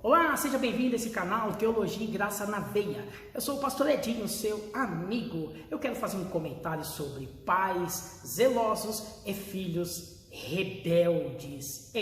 Olá, seja bem-vindo a esse canal Teologia e Graça na Veia. Eu sou o pastor Edinho, seu amigo. Eu quero fazer um comentário sobre pais zelosos e filhos rebeldes.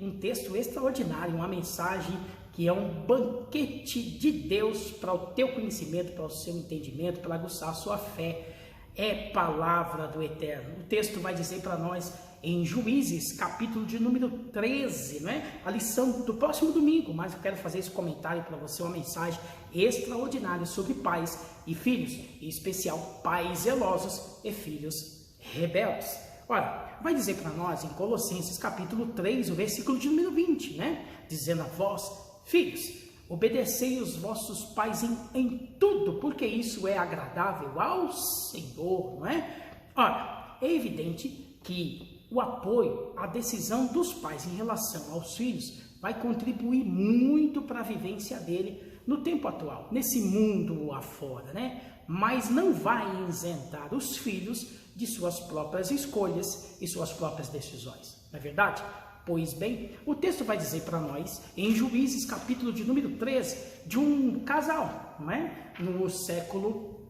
Um texto extraordinário, uma mensagem que é um banquete de Deus para o teu conhecimento, para o seu entendimento, para aguçar a sua fé. É palavra do Eterno. O texto vai dizer para nós em Juízes, capítulo de número 13, né? A lição do próximo domingo, mas eu quero fazer esse comentário para você, uma mensagem extraordinária sobre pais e filhos, em especial pais zelosos e filhos rebeldes. Olha, vai dizer para nós em Colossenses, capítulo 3, o versículo de número 20, né? Dizendo a vós, filhos, obedecei os vossos pais em tudo, porque isso é agradável ao Senhor, não é? Ora, é evidente que o apoio, a decisão dos pais em relação aos filhos vai contribuir muito para a vivência dele no tempo atual, nesse mundo afora, né? Mas não vai isentar os filhos de suas próprias escolhas e suas próprias decisões, não é verdade? Pois bem, o texto vai dizer para nós, em Juízes, capítulo de número 13, de um casal, não é? No século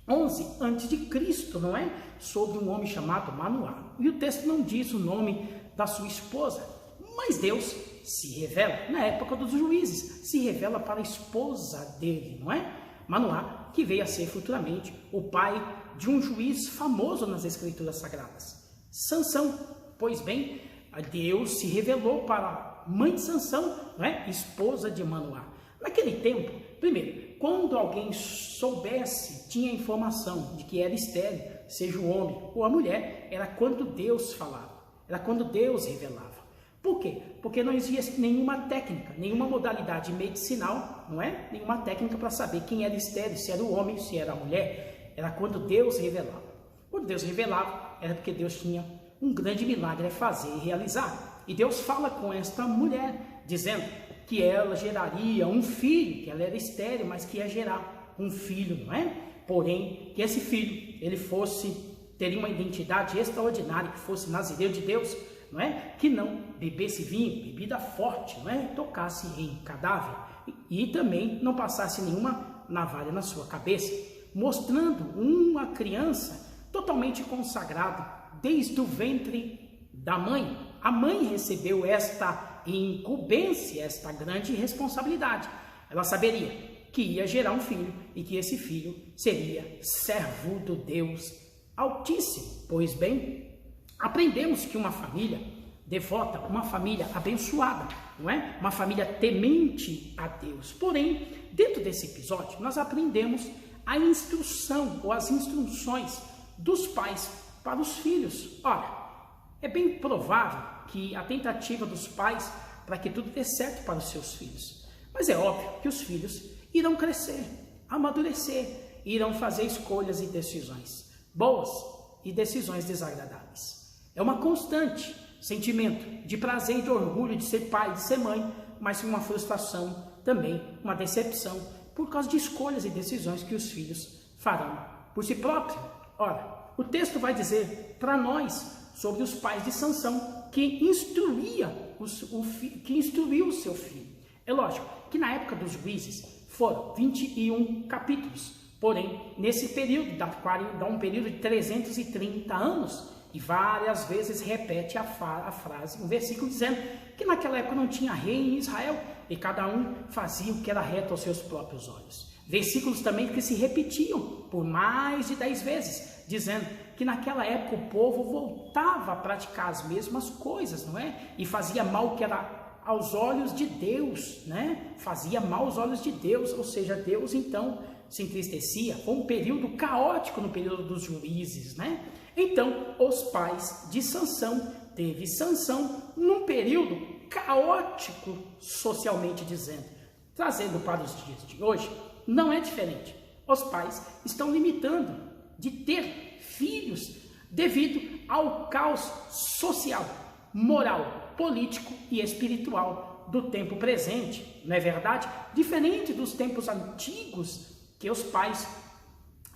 11 antes de Cristo, não é? Sobre um homem chamado Manoá. E o texto não diz o nome da sua esposa, mas Deus se revela, na época dos juízes, se revela para a esposa dele, não é? Manoá, que veio a ser futuramente o pai de um juiz famoso nas Escrituras Sagradas, Sansão. Pois bem, Deus se revelou para a mãe de Sansão, não é? Esposa de Manoá. Naquele tempo, primeiro, quando alguém soubesse, tinha informação de que era estéril, seja o homem ou a mulher, era quando Deus falava, era quando Deus revelava. Por quê? Porque não existia nenhuma técnica, nenhuma modalidade medicinal, não é? Nenhuma técnica para saber quem era estéril, se era o homem, se era a mulher. Era quando Deus revelava. Quando Deus revelava, era porque Deus tinha um grande milagre a fazer e realizar. E Deus fala com esta mulher, dizendo que ela geraria um filho, que ela era estéril, mas que ia gerar um filho, não é? Porém, que esse filho, ele teria uma identidade extraordinária, que fosse nazireu de Deus, não é? Que não bebesse vinho, bebida forte, não é? Tocasse em cadáver e também não passasse nenhuma navalha na sua cabeça, mostrando uma criança totalmente consagrada desde o ventre da mãe. A mãe recebeu esta incumbência, esta grande responsabilidade. Ela saberia que ia gerar um filho e que esse filho seria servo do Deus Altíssimo. Pois bem, aprendemos que uma família devota, uma família abençoada, não é? Uma família temente a Deus. Porém, dentro desse episódio, nós aprendemos a instrução ou as instruções dos pais para os filhos. Ora, é bem provável que a tentativa dos pais para que tudo dê certo para os seus filhos. Mas é óbvio que os filhos irão crescer, amadurecer, irão fazer escolhas e decisões boas e decisões desagradáveis. É uma constante sentimento de prazer e de orgulho de ser pai, de ser mãe, mas uma frustração também, uma decepção por causa de escolhas e decisões que os filhos farão por si próprios. Ora, o texto vai dizer para nós sobre os pais de Sansão, que instruiu o seu filho. É lógico que na época dos juízes foram 21 capítulos, porém, nesse período, dá um período de 330 anos, e várias vezes repete a frase, um versículo dizendo que naquela época não tinha rei em Israel, e cada um fazia o que era reto aos seus próprios olhos. Versículos também que se repetiam por mais de 10 vezes, dizendo que naquela época o povo voltava a praticar as mesmas coisas, não é? E fazia mal que era aos olhos de Deus, né? Fazia mal aos olhos de Deus, ou seja, Deus então se entristecia. Foi um período caótico no período dos juízes, né? Então, os pais de Sansão, teve Sansão num período caótico socialmente dizendo, trazendo para os dias de hoje, não é diferente. Os pais estão limitando de ter filhos devido ao caos social, moral, político e espiritual do tempo presente, não é verdade? Diferente dos tempos antigos, que os pais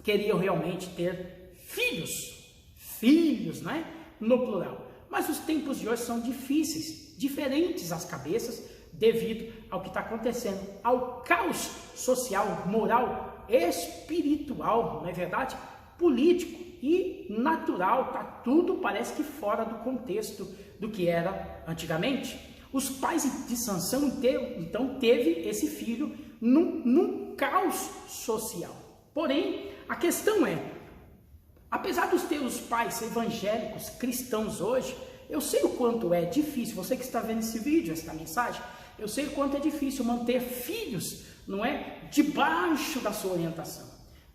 queriam realmente ter filhos, né? No plural. Mas os tempos de hoje são difíceis, diferentes às cabeças, devido ao que está acontecendo, ao caos social, moral, espiritual, não é verdade? Político e natural, tá tudo parece que fora do contexto do que era antigamente. Os pais de Sansão então teve esse filho num caos social. Porém, a questão é, apesar dos teus pais evangélicos, cristãos hoje, eu sei o quanto é difícil, você que está vendo esse vídeo, essa mensagem, eu sei o quanto é difícil manter filhos, não é, debaixo da sua orientação,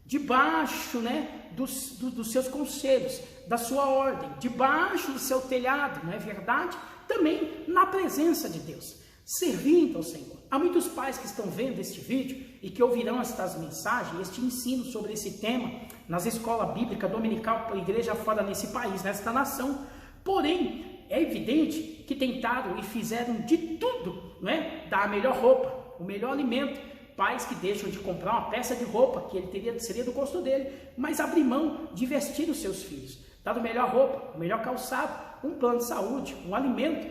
debaixo, né, dos seus conselhos, da sua ordem, debaixo do seu telhado, não é verdade? Também na presença de Deus, servindo ao Senhor. Há muitos pais que estão vendo este vídeo e que ouvirão estas mensagens, este ensino sobre esse tema nas escolas bíblicas dominical para a igreja fora nesse país, nesta nação. Porém, é evidente que tentaram e fizeram de tudo, né? Dar a melhor roupa, o melhor alimento. Pais que deixam de comprar uma peça de roupa que ele seria do gosto dele, mas abrem mão de vestir os seus filhos, dar a melhor roupa, o melhor calçado, um plano de saúde, um alimento,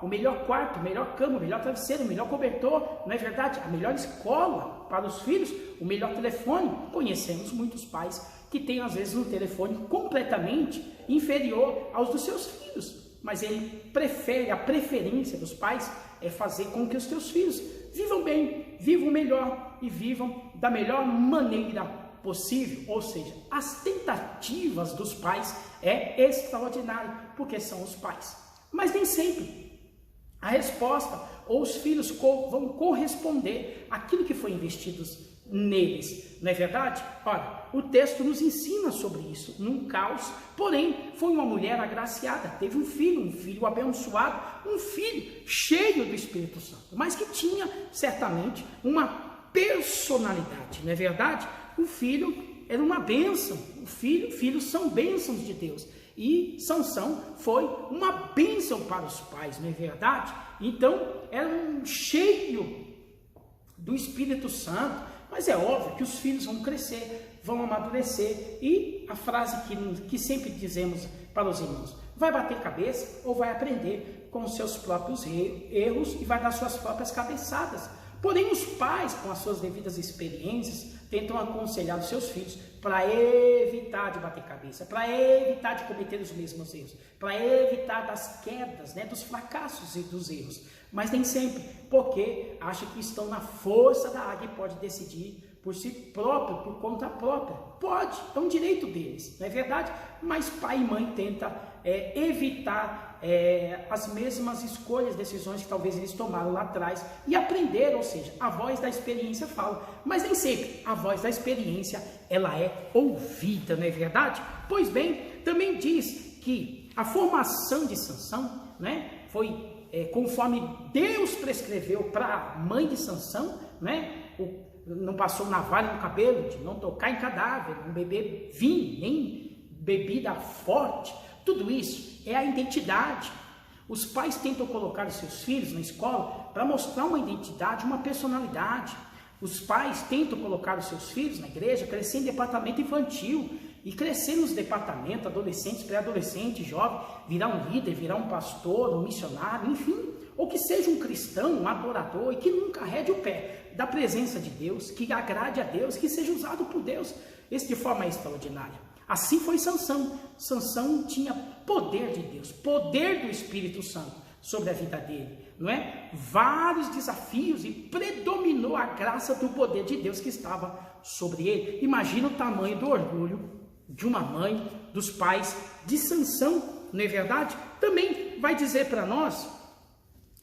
o melhor quarto, a melhor cama, o melhor travesseiro, o melhor cobertor, não é verdade? A melhor escola para os filhos, o melhor telefone. Conhecemos muitos pais que têm às vezes um telefone completamente inferior aos dos seus filhos, mas ele prefere, a preferência dos pais é fazer com que os seus filhos vivam bem, vivam melhor e vivam da melhor maneira possível. Ou seja, as tentativas dos pais é extraordinário, porque são os pais. Mas nem sempre a resposta ou os filhos vão corresponder àquilo que foi investido neles, não é verdade? Ora, o texto nos ensina sobre isso, num caos, porém, foi uma mulher agraciada, teve um filho abençoado, um filho cheio do Espírito Santo, mas que tinha, certamente, uma personalidade, não é verdade? O filho era uma bênção, filhos são bênçãos de Deus, e Sansão foi uma bênção para os pais, não é verdade? Então, era um cheio do Espírito Santo. Mas é óbvio que os filhos vão crescer, vão amadurecer, e a frase que sempre dizemos para os irmãos, vai bater cabeça ou vai aprender com os seus próprios erros e vai dar suas próprias cabeçadas. Porém, os pais, com as suas devidas experiências, tentam aconselhar os seus filhos para evitar de bater cabeça, para evitar de cometer os mesmos erros, para evitar das quedas, né, dos fracassos e dos erros. Mas nem sempre, porque acham que estão na força da águia e pode decidir por si próprio, por conta própria. Pode, é um direito deles, não é verdade? Mas pai e mãe tentam evitar as mesmas escolhas, decisões que talvez eles tomaram lá atrás e aprender, ou seja, a voz da experiência fala. Mas nem sempre a voz da experiência ela é ouvida, não é verdade? Pois bem, também diz que a formação de Sansão, né, foi conforme Deus prescreveu para a mãe de Sansão, né, não passou navalha no cabelo, de não tocar em cadáver, não beber vinho, nem bebida forte. Tudo isso é a identidade. Os pais tentam colocar os seus filhos na escola para mostrar uma identidade, uma personalidade. Os pais tentam colocar os seus filhos na igreja, crescer em departamento infantil e crescer nos departamentos, adolescentes, pré-adolescentes, jovem, virar um líder, virar um pastor, um missionário, enfim, ou que seja um cristão, um adorador e que nunca arrede o pé da presença de Deus, que agrade a Deus, que seja usado por Deus, esse de forma extraordinária. Assim foi Sansão. Sansão tinha poder de Deus, poder do Espírito Santo sobre a vida dele, não é? Vários desafios e predominou a graça do poder de Deus que estava sobre ele. Imagina o tamanho do orgulho de uma mãe, dos pais de Sansão, não é verdade? Também vai dizer para nós,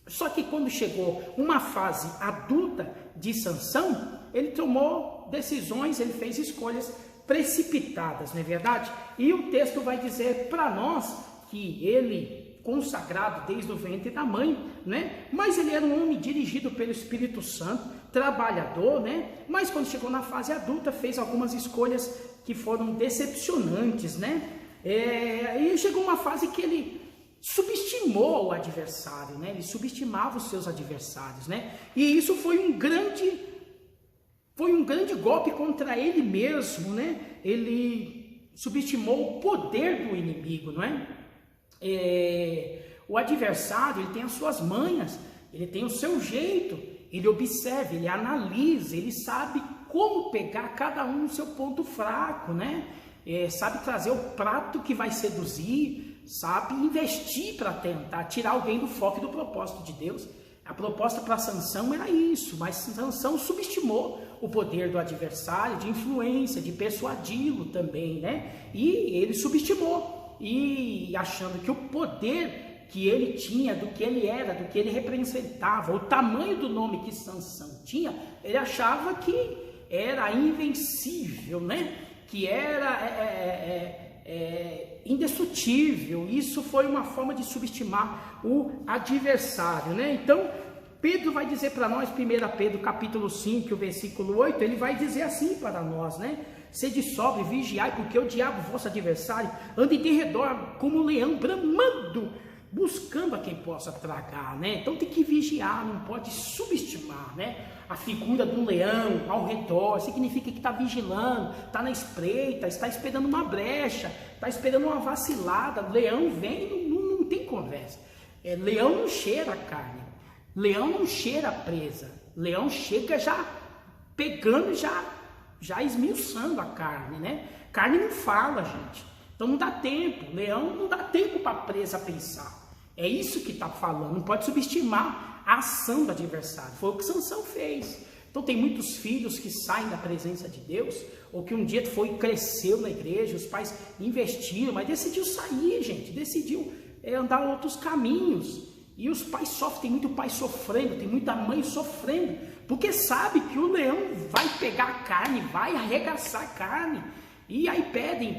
só que quando chegou uma fase adulta de Sansão, ele tomou decisões, ele fez escolhas precipitadas, não é verdade? E o texto vai dizer para nós que ele, consagrado desde o ventre da mãe, né? Mas ele era um homem dirigido pelo Espírito Santo, trabalhador, né? Mas quando chegou na fase adulta, fez algumas escolhas que foram decepcionantes, né? E chegou uma fase que ele subestimou o adversário, né? Ele subestimava os seus adversários, né? E isso foi um grande golpe contra ele mesmo, né? Ele subestimou o poder do inimigo, não é? O adversário, ele tem as suas manhas, ele tem o seu jeito, ele observa, ele analisa, ele sabe como pegar cada um no seu ponto fraco, né? Sabe trazer o prato que vai seduzir, sabe investir para tentar tirar alguém do foco e do propósito de Deus. A proposta para Sansão era isso, mas Sansão subestimou o poder do adversário, de influência, de persuadi-lo também, né? E ele subestimou, e achando que o poder que ele tinha, do que ele era, do que ele representava, o tamanho do nome que Sansão tinha, ele achava que era invencível, né? Que era indestrutível. Isso foi uma forma de subestimar o adversário, né? Então, Pedro vai dizer para nós, 1 Pedro capítulo 5, o versículo 8, ele vai dizer assim para nós, né? Sede sóbrio, vigiai, porque o diabo, vosso adversário, anda em redor como um leão bramando, buscando a quem possa tragar, né? Então tem que vigiar, não pode subestimar, né? A figura de um leão ao redor significa que está vigilando, está na espreita, está esperando uma brecha, está esperando uma vacilada. Leão vem, não tem conversa. Leão não cheira carne, leão não cheira presa, leão chega já pegando, já esmiuçando a carne, né? Carne não fala, gente. Então não dá tempo, leão não dá tempo para a presa pensar. É isso que está falando, não pode subestimar a ação do adversário. Foi o que Sansão fez. Então tem muitos filhos que saem da presença de Deus, ou que um dia cresceu na igreja, os pais investiram, mas decidiu sair, gente, decidiu andar outros caminhos. E os pais sofrem, tem muito pai sofrendo, tem muita mãe sofrendo, porque sabe que o leão vai pegar a carne, vai arregaçar a carne. E aí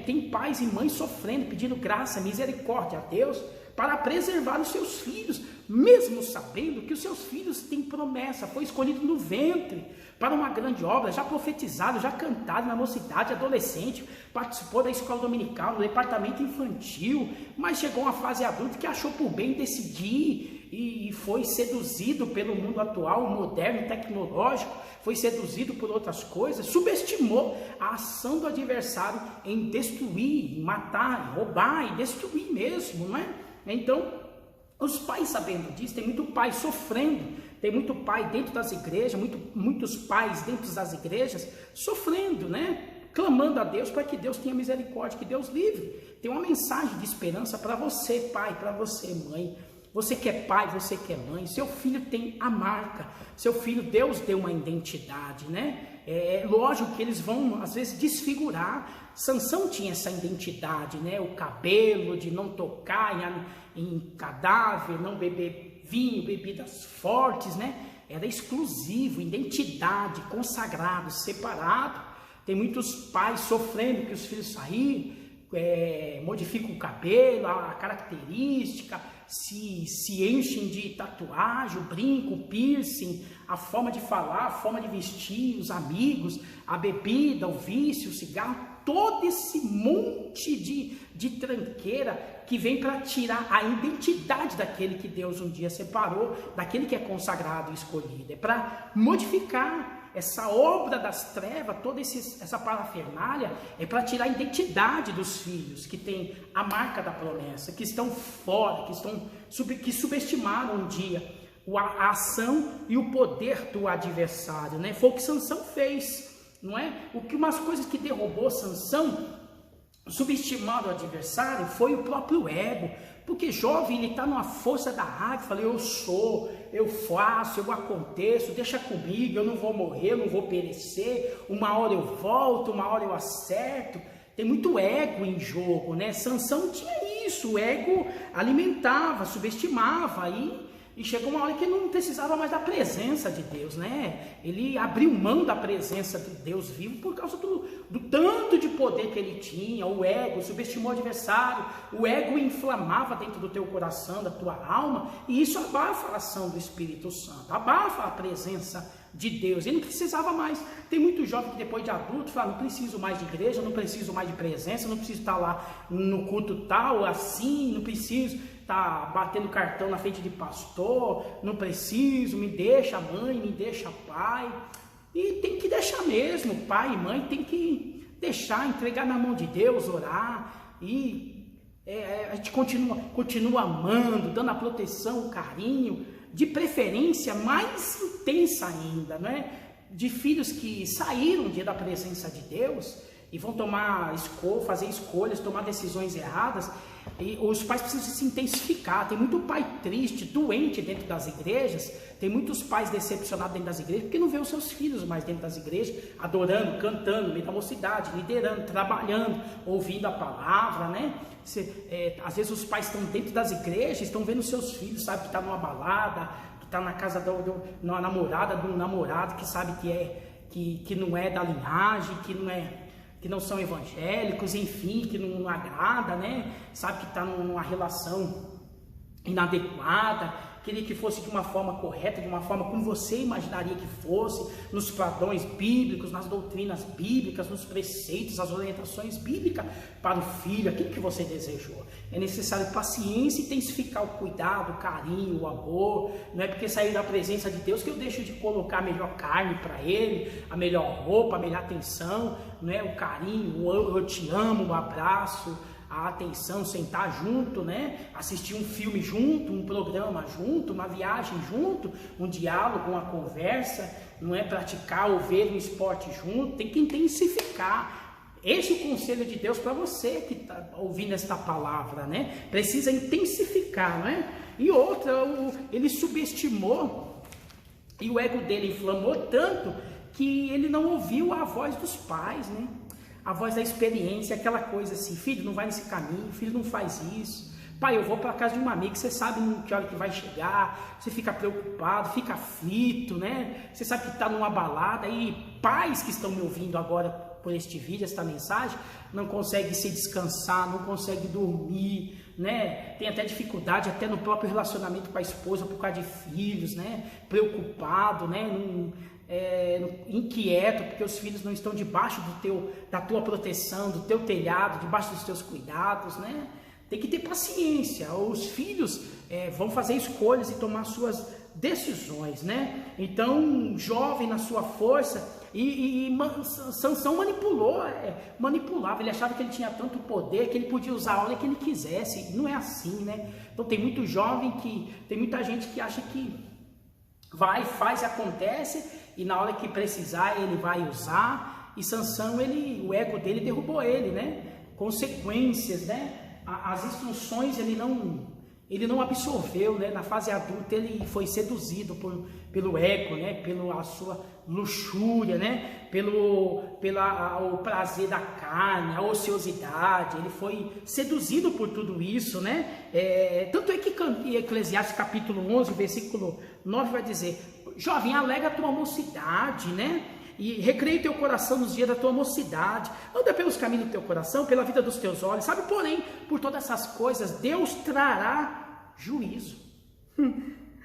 tem pais e mães sofrendo, pedindo graça, misericórdia a Deus, para preservar os seus filhos, mesmo sabendo que os seus filhos têm promessa, foi escolhido no ventre, para uma grande obra, já profetizado, já cantado na mocidade, adolescente, participou da escola dominical, no departamento infantil, mas chegou uma fase adulta que achou por bem decidir, e foi seduzido pelo mundo atual, moderno, tecnológico, foi seduzido por outras coisas, subestimou a ação do adversário em destruir, em matar, em roubar e destruir mesmo, não é? Então, os pais sabendo disso, tem muito pai sofrendo, tem muito pai dentro das igrejas, muitos pais dentro das igrejas sofrendo, né? Clamando a Deus para que Deus tenha misericórdia, que Deus livre. Tem uma mensagem de esperança para você, pai, para você, mãe. Você que é pai, você que é mãe, seu filho tem a marca, seu filho, Deus deu uma identidade, né? É lógico que eles vão, às vezes, desfigurar. Sansão tinha essa identidade, né? O cabelo, de não tocar em cadáver, não beber vinho, bebidas fortes, né? Era exclusivo, identidade, consagrado, separado. Tem muitos pais sofrendo que os filhos saíram, modificam o cabelo, a característica, se enchem de tatuagem, o brinco, o piercing, a forma de falar, a forma de vestir, os amigos, a bebida, o vício, o cigarro, todo esse monte de tranqueira que vem para tirar a identidade daquele que Deus um dia separou, daquele que é consagrado e escolhido. É para modificar essa obra das trevas, toda essa parafernália, é para tirar a identidade dos filhos que tem a marca da promessa, que estão fora, que subestimaram um dia a ação e o poder do adversário, né? Foi o que Sansão fez, não é? Umas coisas que derrubou Sansão, subestimando o adversário, foi o próprio ego. Porque jovem, ele está numa força da raiva, fala, eu sou, eu faço, eu aconteço, deixa comigo, eu não vou morrer, eu não vou perecer, uma hora eu volto, uma hora eu acerto. Tem muito ego em jogo, né? Sansão tinha isso, o ego alimentava, subestimava, e chegou uma hora que ele não precisava mais da presença de Deus, né? Ele abriu mão da presença de Deus vivo por causa do tanto de poder que ele tinha. O ego subestimou o adversário, o ego inflamava dentro do teu coração, da tua alma, e isso abafa a ação do Espírito Santo, abafa a presença de Deus. Ele não precisava mais. Tem muito jovem que depois de adulto fala, não preciso mais de igreja, não preciso mais de presença, não preciso estar lá no culto tal, assim, não preciso estar batendo cartão na frente de pastor, não preciso, me deixa mãe, me deixa pai. E tem que deixar mesmo, pai e mãe tem que deixar, entregar na mão de Deus, orar, e a gente continua amando, dando a proteção, o carinho, de preferência mais intensa ainda, não é? De filhos que saíram da presença de Deus e vão fazer escolhas, tomar decisões erradas, e os pais precisam se intensificar. Tem muito pai triste, doente dentro das igrejas, tem muitos pais decepcionados dentro das igrejas, porque não vê os seus filhos mais dentro das igrejas, adorando, cantando, no meio da mocidade, liderando, trabalhando, ouvindo a palavra, né? Às vezes os pais estão dentro das igrejas, estão vendo seus filhos, sabe que está numa balada, que está na casa de uma namorada, de um namorado que sabe que não é da linhagem, que não são evangélicos, enfim, que não agrada, né? Sabe que está numa relação inadequada, queria que fosse de uma forma correta, de uma forma como você imaginaria que fosse, nos padrões bíblicos, nas doutrinas bíblicas, nos preceitos, as orientações bíblicas para o filho, aquilo que você desejou. É necessário paciência e intensificar o cuidado, o carinho, o amor. Não é porque sair da presença de Deus que eu deixo de colocar a melhor carne para ele, a melhor roupa, a melhor atenção, não é? O carinho, o eu te amo, o abraço, a atenção, sentar junto, né? Assistir um filme junto, um programa junto, uma viagem junto, um diálogo, uma conversa, não é? Praticar ou ver um esporte junto, tem que intensificar. Esse é o conselho de Deus para você que está ouvindo esta palavra, né? Precisa intensificar, né? E outra, ele subestimou e o ego dele inflamou tanto que ele não ouviu a voz dos pais, né? A voz da experiência, aquela coisa assim, filho, não vai nesse caminho, filho, não faz isso. Pai, eu vou para casa de uma amiga, você sabe que hora que vai chegar, você fica preocupado, fica aflito, né? Você sabe que está numa balada, e pais que estão me ouvindo agora por este vídeo, esta mensagem, não conseguem se descansar, não conseguem dormir, né? Tem até dificuldade até no próprio relacionamento com a esposa por causa de filhos, né? Preocupado, né? Inquieto, porque os filhos não estão debaixo da tua proteção, do teu telhado, debaixo dos teus cuidados, né? Tem que ter paciência. Os filhos vão fazer escolhas e tomar suas decisões, né? Então, jovem na sua força, Sansão manipulava, ele achava que ele tinha tanto poder que ele podia usar a hora que ele quisesse. Não é assim, né? Então tem muito jovem tem muita gente que acha que vai, faz, acontece, e na hora que precisar ele vai usar. E Sansão, o ego dele derrubou ele, né? Consequências, né? As instruções ele não absorveu, né? Na fase adulta ele foi seduzido pelo ego, né? Pela sua luxúria, né? O prazer da carne, a ociosidade. Ele foi seduzido por tudo isso, né? Tanto é que Eclesiastes capítulo 11, versículo 9 vai dizer: jovem, alega a tua mocidade, né? E recreia o teu coração nos dias da tua mocidade, anda pelos caminhos do teu coração, pela vida dos teus olhos, sabe, porém, por todas essas coisas, Deus trará juízo.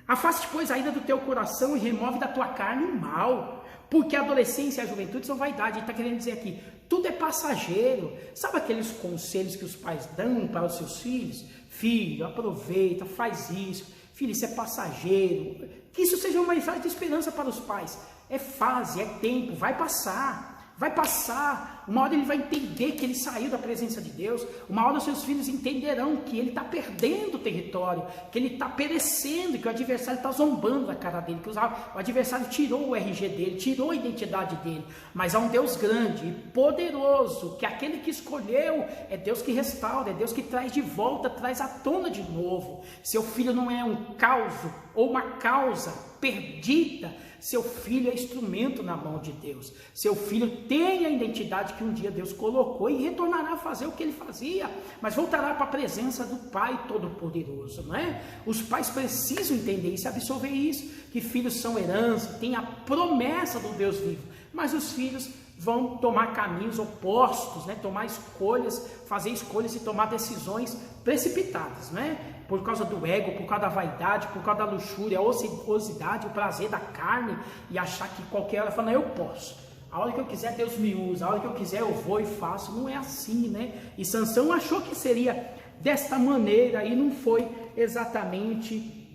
Afaste, pois, a ira do teu coração e remove da tua carne o mal, porque a adolescência e a juventude são vaidade. Ele está querendo dizer aqui, tudo é passageiro. Sabe aqueles conselhos que os pais dão para os seus filhos? Filho, aproveita, faz isso. Filho, isso é passageiro. Que isso seja uma mensagem de esperança para os pais. É fase, é tempo, vai passar, vai passar. Uma hora ele vai entender que ele saiu da presença de Deus. Uma hora os seus filhos entenderão que ele está perdendo o território, que ele está perecendo, que o adversário está zombando da cara dele, que o adversário tirou o RG dele, tirou a identidade dele. Mas há um Deus grande e poderoso, que aquele que escolheu é Deus que restaura, é Deus que traz de volta, traz à tona de novo. Seu filho não é um caos ou uma causa perdida. Seu filho é instrumento na mão de Deus. Seu filho tem a identidade que um dia Deus colocou e retornará a fazer o que ele fazia, mas voltará para a presença do Pai Todo-Poderoso, não é? Os pais precisam entender isso, absorver isso, que filhos são herança, tem a promessa do Deus vivo, mas os filhos vão tomar caminhos opostos, né? Tomar escolhas, fazer escolhas e tomar decisões precipitadas, né? Por causa do ego, por causa da vaidade, por causa da luxúria, a ociosidade, o prazer da carne, e achar que qualquer hora, fala, não, eu posso, a hora que eu quiser Deus me usa, a hora que eu quiser eu vou e faço. Não é assim, né? E Sansão achou que seria desta maneira e não foi exatamente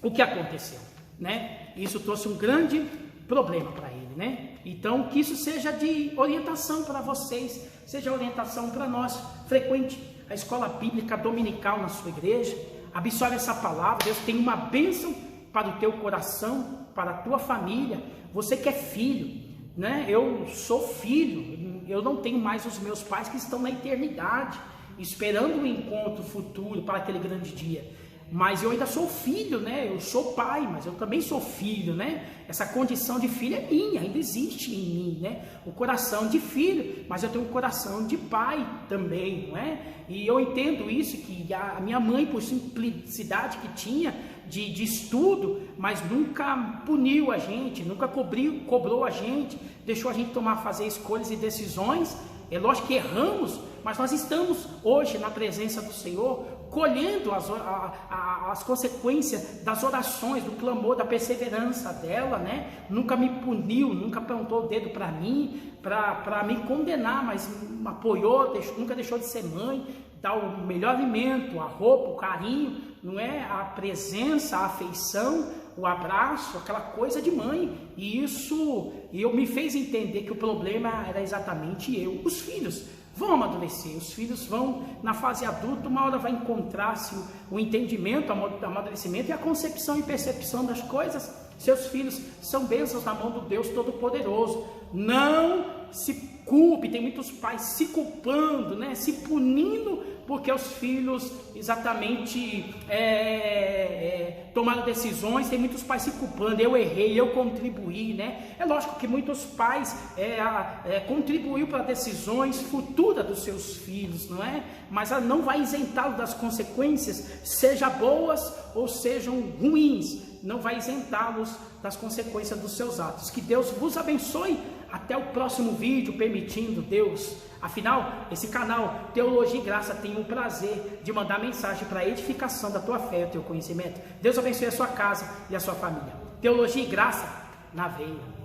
o que aconteceu, né? Isso trouxe um grande problema para ele, né? Então, que isso seja de orientação para vocês, seja orientação para nós, frequente a escola bíblica dominical na sua igreja. Abençoe essa palavra. Deus tem uma bênção para o teu coração, para a tua família. Você que é filho, né? Eu sou filho, eu não tenho mais os meus pais que estão na eternidade, esperando um encontro futuro para aquele grande dia. Mas eu ainda sou filho, né? Eu sou pai, mas eu também sou filho, né? Essa condição de filho é minha, ainda existe em mim, né? O coração de filho, mas eu tenho um coração de pai também, não é? E eu entendo isso, que a minha mãe, por simplicidade que tinha de estudo, mas nunca puniu a gente, nunca cobrou a gente, deixou a gente fazer escolhas e decisões. É lógico que erramos, mas nós estamos hoje na presença do Senhor, colhendo as consequências das orações, do clamor, da perseverança dela, né? Nunca me puniu, nunca apontou o dedo para mim, para me condenar, mas me apoiou, nunca deixou de ser mãe, dá o melhor alimento, a roupa, o carinho, não é? A presença, a afeição, o abraço, aquela coisa de mãe. E isso me fez entender que o problema era exatamente eu. Os filhos vão amadurecer, os filhos vão, na fase adulta, uma hora vai encontrar-se o entendimento, o amadurecimento e a concepção e percepção das coisas. Seus filhos são bênçãos na mão do Deus Todo-Poderoso. Não se culpe, tem muitos pais se culpando, né? Se punindo porque os filhos exatamente tomaram decisões. Tem muitos pais se culpando, eu errei, eu contribuí, né? É lógico que muitos pais contribuíram para decisões futuras dos seus filhos, não é? Mas ela não vai isentá-los das consequências, sejam boas ou sejam ruins, não vai isentá-los das consequências dos seus atos. Que Deus vos abençoe. Até o próximo vídeo, permitindo Deus. Afinal, esse canal Teologia e Graça tem o prazer de mandar mensagem para a edificação da tua fé e do teu conhecimento. Deus abençoe a sua casa e a sua família. Teologia e Graça na veia.